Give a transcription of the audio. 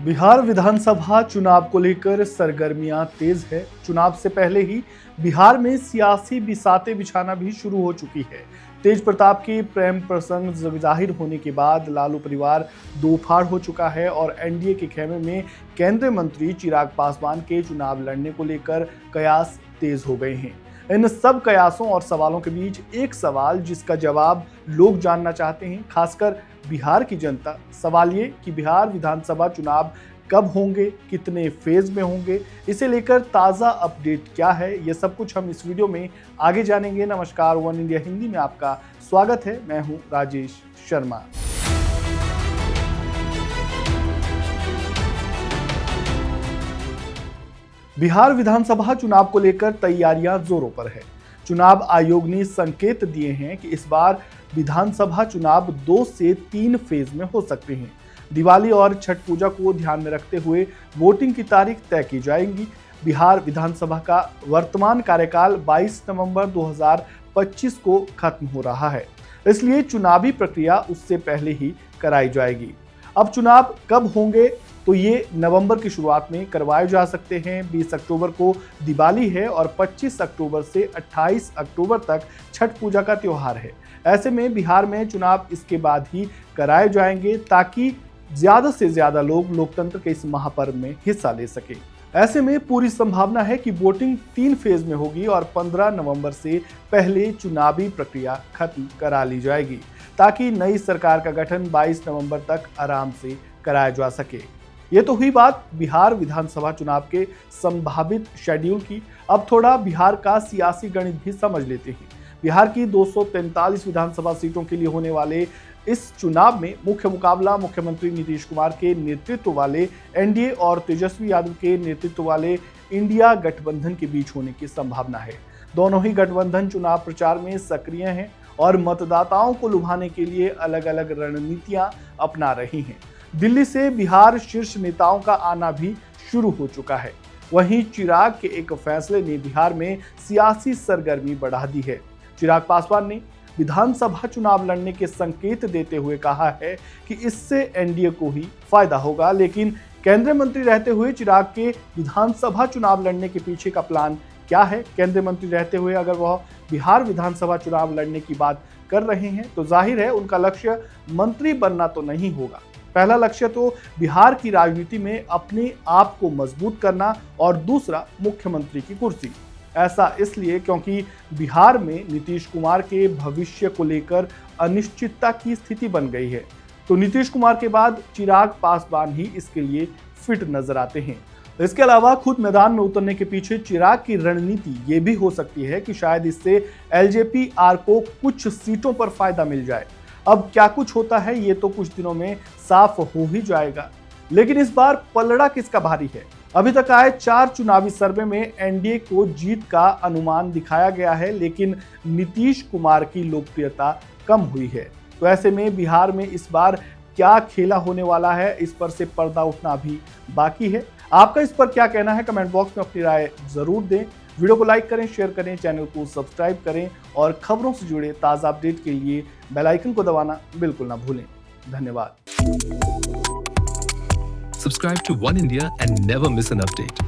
बिहार विधानसभा चुनाव को लेकर सरगर्मियां तेज है। चुनाव से पहले ही बिहार में सियासी बिसातें बिछाना भी शुरू हो चुकी है। तेज प्रताप के प्रेम प्रसंग जाहिर होने के बाद लालू परिवार दो फाड़ हो चुका है और एनडीए के खेमे में केंद्रीय मंत्री चिराग पासवान के चुनाव लड़ने को लेकर कयास तेज हो गए हैं। इन सब कयासों और सवालों के बीच एक सवाल जिसका जवाब लोग जानना चाहते हैं, खासकर बिहार की जनता। सवाल ये कि बिहार विधानसभा चुनाव कब होंगे, कितने फेज में होंगे, इसे लेकर ताज़ा अपडेट क्या है, ये सब कुछ हम इस वीडियो में आगे जानेंगे। नमस्कार, वन इंडिया हिंदी में आपका स्वागत है। मैं हूं राजेश शर्मा। बिहार विधानसभा चुनाव को लेकर तैयारियां जोरों पर है। चुनाव आयोग ने संकेत दिए हैं कि इस बार विधानसभा चुनाव 2 से 3 फेज में हो सकते हैं। दिवाली और छठ पूजा को ध्यान में रखते हुए वोटिंग की तारीख तय की जाएगी। बिहार विधानसभा का वर्तमान कार्यकाल 22 नवंबर 2025 को खत्म हो रहा है, इसलिए चुनावी प्रक्रिया उससे पहले ही कराई जाएगी। अब चुनाव कब होंगे, तो ये नवंबर की शुरुआत में करवाए जा सकते हैं। 20 अक्टूबर को दिवाली है और 25 अक्टूबर से 28 अक्टूबर तक छठ पूजा का त्योहार है। ऐसे में बिहार में चुनाव इसके बाद ही कराए जाएंगे ताकि ज्यादा से ज्यादा लोग लोकतंत्र के इस महापर्व में हिस्सा ले सके। ऐसे में पूरी संभावना है कि वोटिंग 3 फेज में होगी और 15 नवंबर से पहले चुनावी प्रक्रिया खत्म करा ली जाएगी ताकि नई सरकार का गठन 22 नवंबर तक आराम से कराया जा सके। ये तो हुई बात बिहार विधानसभा चुनाव के संभावित शेड्यूल की। अब थोड़ा बिहार का सियासी गणित भी समझ लेते हैं। बिहार की 243 विधानसभा सीटों के लिए होने वाले इस चुनाव में मुख्य मुकाबला मुख्यमंत्री नीतीश कुमार के नेतृत्व वाले एनडीए और तेजस्वी यादव के नेतृत्व वाले इंडिया गठबंधन के बीच होने की संभावना है। दोनों ही गठबंधन चुनाव प्रचार में सक्रिय हैं और मतदाताओं को लुभाने के लिए अलग अलग रणनीतियां अपना रही हैं। दिल्ली से बिहार शीर्ष नेताओं का आना भी शुरू हो चुका है। वहीं चिराग के एक फैसले ने बिहार में सियासी सरगर्मी बढ़ा दी है। चिराग पासवान ने विधानसभा चुनाव लड़ने के संकेत देते हुए कहा है कि इससे एनडीए को ही फायदा होगा, लेकिन केंद्रीय मंत्री रहते हुए चिराग के विधानसभा चुनाव लड़ने के पीछे का प्लान क्या है। केंद्रीय मंत्री रहते हुए अगर वह बिहार विधानसभा चुनाव लड़ने की बात कर रहे हैं तो जाहिर है उनका लक्ष्य मंत्री बनना तो नहीं होगा। पहला लक्ष्य तो बिहार की राजनीति में अपने आप को मजबूत करना और दूसरा मुख्यमंत्री की कुर्सी। ऐसा इसलिए क्योंकि बिहार में नीतीश कुमार के भविष्य को लेकर अनिश्चितता की स्थिति बन गई है, तो नीतीश कुमार के बाद चिराग पासवान ही इसके लिए फिट नजर आते हैं। इसके अलावा खुद मैदान में उतरने के पीछे चिराग की रणनीति ये भी हो सकती है कि शायद इससे एलजेपी-आर को कुछ सीटों पर फायदा मिल जाए। अब क्या कुछ होता है ये तो कुछ दिनों में साफ हो ही जाएगा, लेकिन इस बार पलड़ा किसका भारी है। अभी तक आए 4 चुनावी सर्वे में एनडीए को जीत का अनुमान दिखाया गया है, लेकिन नीतीश कुमार की लोकप्रियता कम हुई है। तो ऐसे में बिहार में इस बार क्या खेला होने वाला है, इस पर से पर्दा उठना भी बाकी है। आपका इस पर क्या कहना है, कमेंट बॉक्स में अपनी राय जरूर दें। वीडियो को लाइक करें, शेयर करें, चैनल को सब्सक्राइब करें और खबरों से जुड़े ताज़ा अपडेट के लिए बेल आइकन को दबाना बिल्कुल ना भूलें। धन्यवाद। Subscribe to One India and never miss an update.